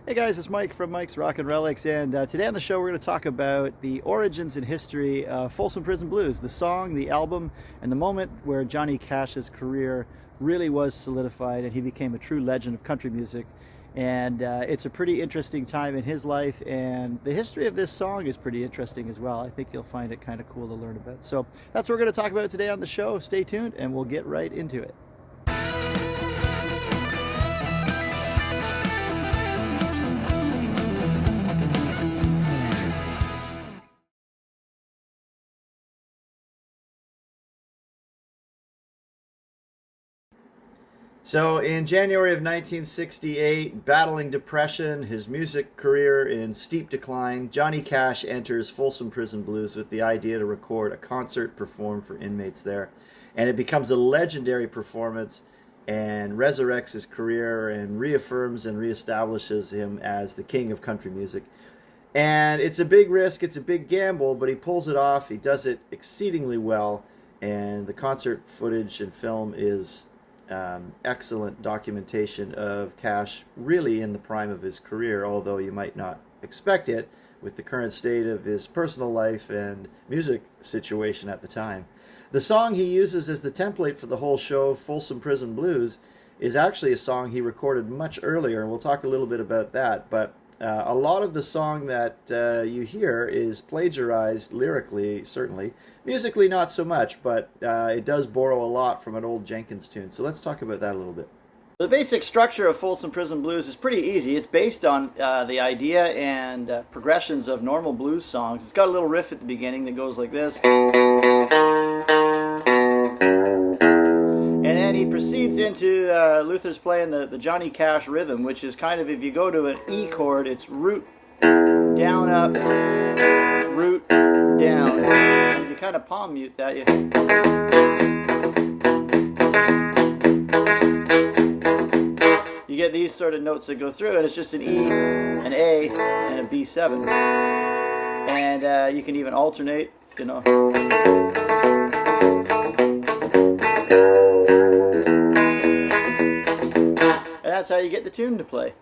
Hey guys, it's Mike from Mike's Rock and Relics, and today on the show we're going to talk about the origins and history of Folsom Prison Blues, the song, the album, and the moment where Johnny Cash's career really was solidified and he became a true legend of country music. And it's a pretty interesting time in his life, and the history of this song is pretty interesting as well. I think you'll find it kind of cool to learn about. So that's what we're going to talk about today on the show. Stay tuned and we'll get right into it. So in January of 1968, battling depression, his music career in steep decline, Johnny Cash enters Folsom Prison Blues with the idea to record a concert performed for inmates there. And it becomes a legendary performance and resurrects his career and reaffirms and reestablishes him as the king of country music. And it's a big risk, it's a big gamble, but he pulls it off. He does it exceedingly well, and the concert footage and film is excellent documentation of Cash really in the prime of his career, although you might not expect it with the current state of his personal life and music situation at the time. The song he uses as the template for the whole show, Folsom Prison Blues, is actually a song he recorded much earlier, and we'll talk a little bit about that. But a lot of the song that you hear is plagiarized lyrically, certainly. Musically, not so much, but it does borrow a lot from an old Jenkins tune. So let's talk about that a little bit. The basic structure of Folsom Prison Blues is pretty easy. It's based on the idea and progressions of normal blues songs. It's got a little riff at the beginning that goes like this. And then he proceeds into Luther's playing the Johnny Cash rhythm, which is kind of, if you go to an E chord, it's root, down, up, root, down. And if you kind of palm mute that, you get these sort of notes that go through, and it's just an E, an A, and a B7. And you can even alternate, you know. That's how you get the tune to play.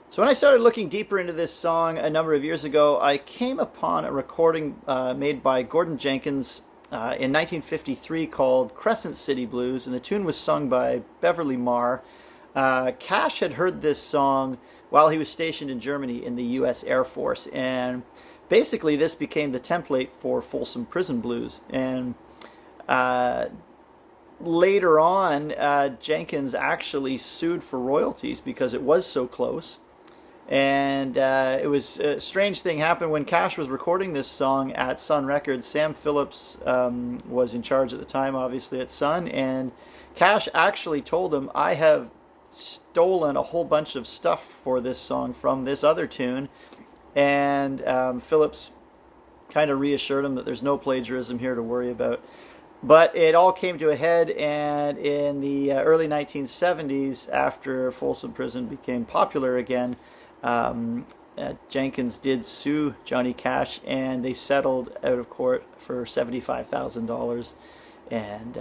So when I started looking deeper into this song a number of years ago, I came upon a recording made by Gordon Jenkins in 1953 called Crescent City Blues, and the tune was sung by Beverly Marr. Cash had heard this song while he was stationed in Germany in the U.S. Air Force, and basically this became the template for Folsom Prison Blues. And later on, Jenkins actually sued for royalties because it was so close. And it was a strange thing happened when Cash was recording this song at Sun Records. Sam Phillips was in charge at the time, obviously, at Sun. And Cash actually told him, I have stolen a whole bunch of stuff for this song from this other tune. And Phillips kind of reassured him that there's no plagiarism here to worry about. But it all came to a head, and in the early 1970s, after Folsom Prison became popular again, Jenkins did sue Johnny Cash, and they settled out of court for $75,000. And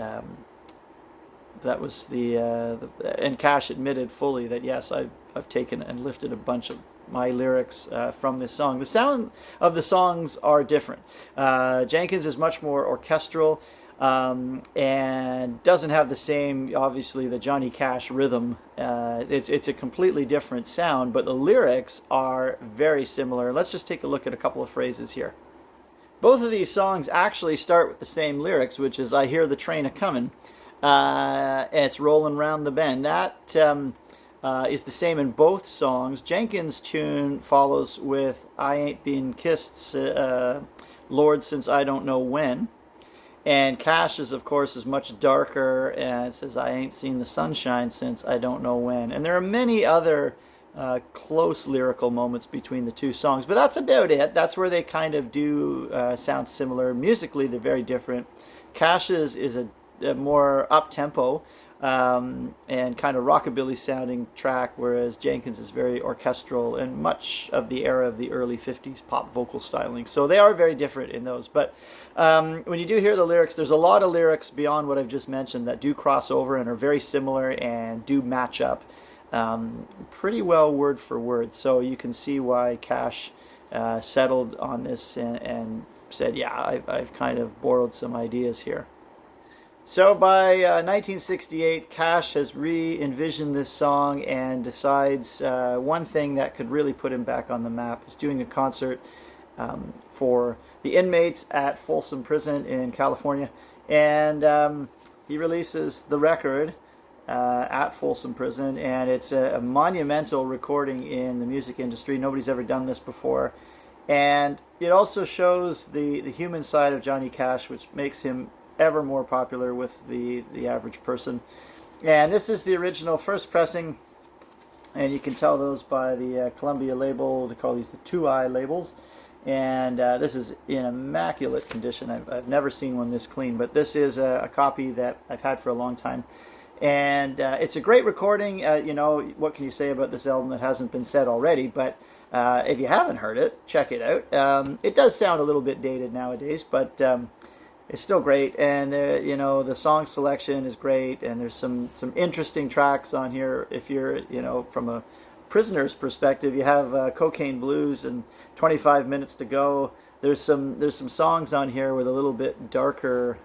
that was and Cash admitted fully that, yes, I've taken and lifted a bunch of my lyrics from this song. The sound of the songs are different. Jenkins is much more orchestral. And doesn't have the same, obviously, the Johnny Cash rhythm. It's a completely different sound, but the lyrics are very similar. Let's just take a look at a couple of phrases here. Both of these songs actually start with the same lyrics, which is, I hear the train a-comin', and it's rolling round the bend. That is the same in both songs. Jenkins' tune follows with, I ain't been kissed, Lord, since I don't know when. And Cash's, of course, is much darker, and it says, I ain't seen the sunshine since I don't know when. And there are many other close lyrical moments between the two songs, but that's about it. That's where they kind of do sound similar. Musically, they're very different. Cash's is a more up-tempo and kind of rockabilly sounding track, whereas Jenkins is very orchestral and much of the era of the early 50s pop vocal styling. So they are very different in those. But when you do hear the lyrics, there's a lot of lyrics beyond what I've just mentioned that do cross over and are very similar and do match up. pretty well word for word. So you can see why Cash settled on this and said, yeah, I've kind of borrowed some ideas here. So by 1968, Cash has re-envisioned this song and decides one thing that could really put him back on the map is doing a concert for the inmates at Folsom Prison in California. And he releases the record at Folsom Prison, and it's a monumental recording in the music industry. Nobody's ever done this before. And it also shows the human side of Johnny Cash, which makes him ever more popular with the average person. And this is the original first pressing, and you can tell those by the Columbia label. They call these the 2i labels. And this is in immaculate condition. I've never seen one this clean, but this is a copy that I've had for a long time. And it's a great recording. You know, what can you say about this album that hasn't been said already? But if you haven't heard it, check it out. It does sound a little bit dated nowadays, but it's still great. And you know, the song selection is great, and there's some interesting tracks on here. If you're, you know, from a prisoner's perspective, you have Cocaine Blues and 25 Minutes to Go. There's some songs on here with a little bit darker,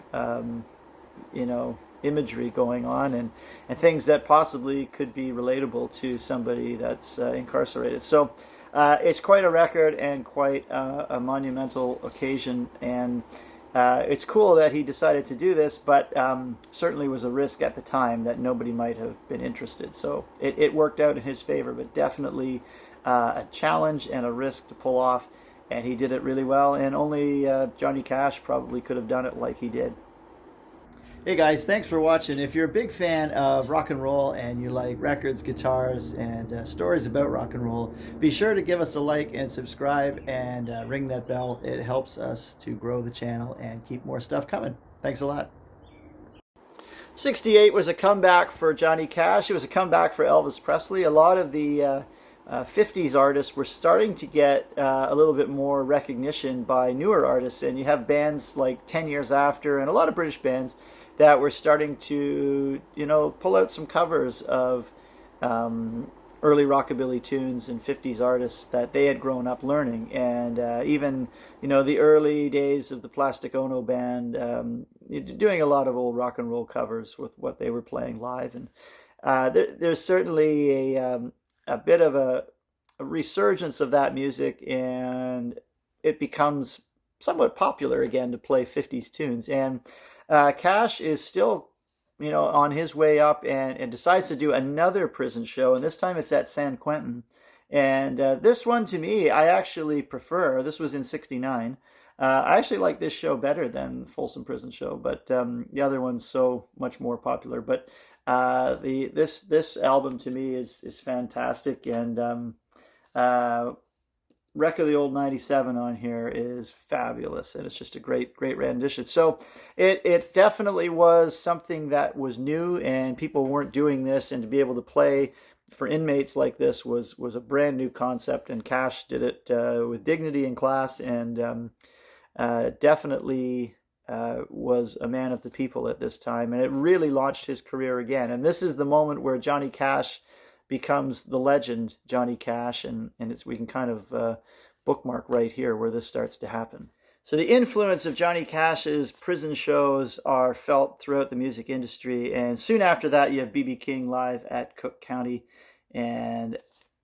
you know, imagery going on, and things that possibly could be relatable to somebody that's incarcerated. So it's quite a record and quite a monumental occasion, and it's cool that he decided to do this, but certainly was a risk at the time that nobody might have been interested. So it worked out in his favor, but definitely a challenge and a risk to pull off, and he did it really well, and only Johnny Cash probably could have done it like he did. Hey guys, thanks for watching. If you're a big fan of rock and roll and you like records, guitars, and stories about rock and roll, be sure to give us a like and subscribe and ring that bell. It helps us to grow the channel and keep more stuff coming. Thanks a lot. 68 was a comeback for Johnny Cash. It was a comeback for Elvis Presley. A lot of the 50s artists were starting to get a little bit more recognition by newer artists, and you have bands like 10 Years After and a lot of British bands that were starting to, you know, pull out some covers of early rockabilly tunes and 50s artists that they had grown up learning. And even, you know, the early days of the Plastic Ono band, doing a lot of old rock and roll covers with what they were playing live. And there's certainly a bit of a resurgence of that music, and it becomes somewhat popular again to play 50s tunes. And Cash is still, you know, on his way up, and decides to do another prison show, and this time it's at San Quentin. And this one, to me, I actually prefer. This was in '69. I actually like this show better than Folsom Prison show, but the other one's so much more popular. But this album to me is fantastic, and Wreck of the Old 97 on here is fabulous, and it's just a great rendition. So it definitely was something that was new, and people weren't doing this, and to be able to play for inmates like this was a brand new concept, and Cash did it with dignity and class, and definitely was a man of the people at this time, and it really launched his career again. And this is the moment where Johnny Cash becomes the legend Johnny Cash, and we can kind of bookmark right here where this starts to happen. So the influence of Johnny Cash's prison shows are felt throughout the music industry, and soon after that you have B.B. King live at Cook County, and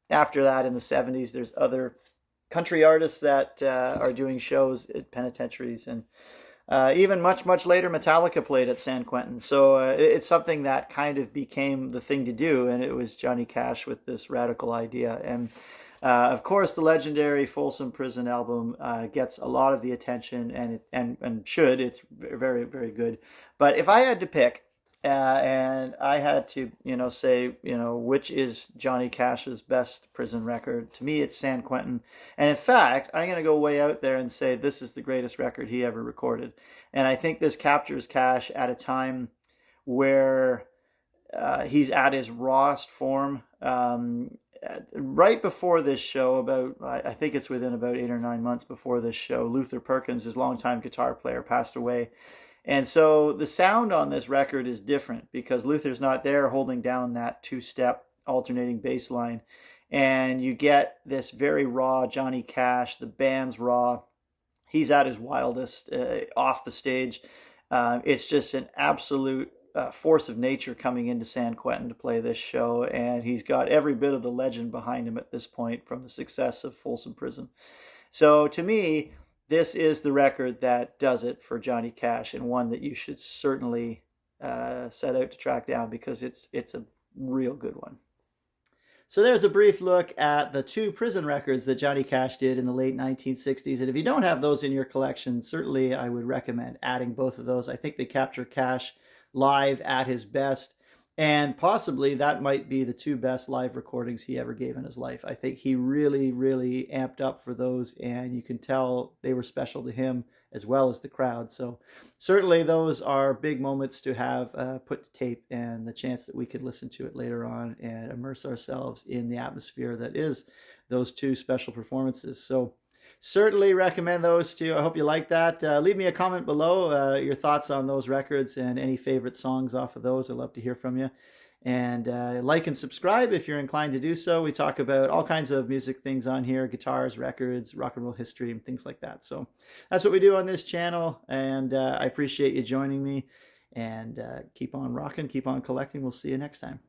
after that in the 70s there's other country artists that are doing shows at penitentiaries, and even much later, Metallica played at San Quentin. So it's something that kind of became the thing to do, and it was Johnny Cash with this radical idea. And of course, the legendary Folsom Prison album gets a lot of the attention, and should. It's very good. But if I had to pick, and I had to, you know, say, you know, which is Johnny Cash's best prison record, to me it's San Quentin. And in fact, I'm going to go way out there and say this is the greatest record he ever recorded. And I think this captures Cash at a time where he's at his rawest form. Right before this show, I think it's within about 8 or 9 months before this show, Luther Perkins, his longtime guitar player, passed away. And so the sound on this record is different because Luther's not there holding down that two-step alternating bass line, and you get this very raw Johnny Cash. The band's raw. He's at his wildest off the stage. It's just an absolute force of nature coming into San Quentin to play this show, and he's got every bit of the legend behind him at this point from the success of Folsom Prison. So to me, this is the record that does it for Johnny Cash, and one that you should certainly set out to track down, because it's a real good one. So there's a brief look at the 2 prison records that Johnny Cash did in the late 1960s. And if you don't have those in your collection, certainly I would recommend adding both of those. I think they capture Cash live at his best. And possibly that might be the 2 best live recordings he ever gave in his life. I think he really, really amped up for those. And you can tell they were special to him as well as the crowd. So certainly those are big moments to have put to tape, and the chance that we could listen to it later on and immerse ourselves in the atmosphere that is those 2 special performances. So certainly recommend those 2. I hope you like that. Leave me a comment below, your thoughts on those records and any favorite songs off of those. I'd love to hear from you. And like and subscribe if you're inclined to do so. We talk about all kinds of music things on here: guitars, records, rock and roll history, and things like that. So that's what we do on this channel, and I appreciate you joining me. And keep on rocking, keep on collecting. We'll see you next time.